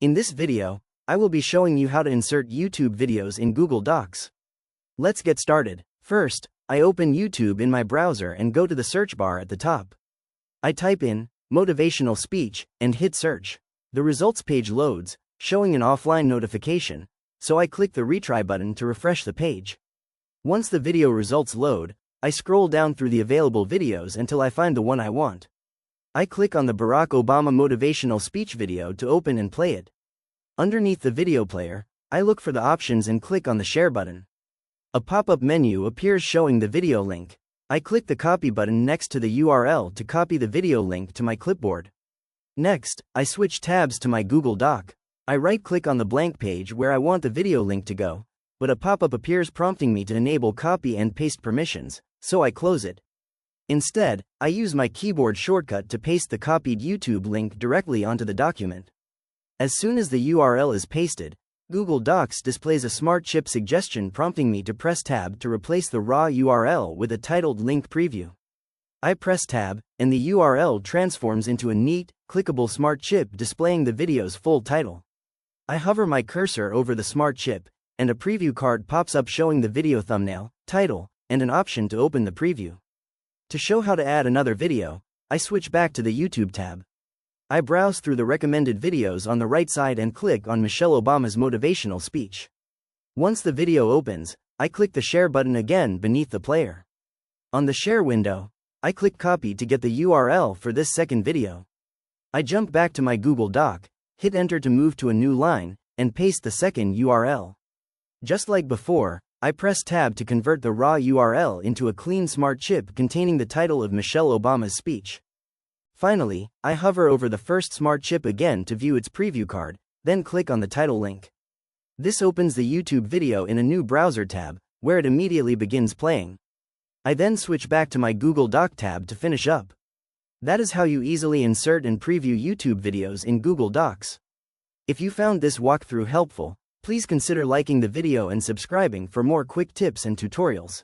In this video, I will be showing you how to insert YouTube videos in Google Docs. Let's get started. First, I open YouTube in my browser and go to the search bar at the top. I type in motivational speech and hit search. The results page loads, showing an offline notification, so I click the retry button to refresh the page. Once the video results load, I scroll down through the available videos until I find the one I want. I click on the Barack Obama motivational speech video to open and play it. Underneath the video player, I look for the options and click on the share button. A pop-up menu appears showing the video link. I click the copy button next to the URL to copy the video link to my clipboard. Next, I switch tabs to my Google Doc. I right-click on the blank page where I want the video link to go, but a pop-up appears prompting me to enable copy and paste permissions, so I close it. Instead, I use my keyboard shortcut to paste the copied YouTube link directly onto the document. As soon as the URL is pasted, Google Docs displays a smart chip suggestion prompting me to press Tab to replace the raw URL with a titled link preview. I press Tab, and the URL transforms into a neat, clickable smart chip displaying the video's full title. I hover my cursor over the smart chip, and a preview card pops up showing the video thumbnail, title, and an option to open the preview. To show how to add another video, I switch back to the YouTube tab. I browse through the recommended videos on the right side and click on Michelle Obama's motivational speech. Once the video opens, I click the share button again beneath the player. On the share window, I click copy to get the URL for this second video. I jump back to my Google Doc, hit enter to move to a new line, and paste the second URL. Just like before, I press Tab to convert the raw URL into a clean smart chip containing the title of Michelle Obama's speech. Finally, I hover over the first smart chip again to view its preview card, then click on the title link. This opens the YouTube video in a new browser tab, where it immediately begins playing. I then switch back to my Google Doc tab to finish up. That is how you easily insert and preview YouTube videos in Google Docs. If you found this walkthrough helpful, please consider liking the video and subscribing for more quick tips and tutorials.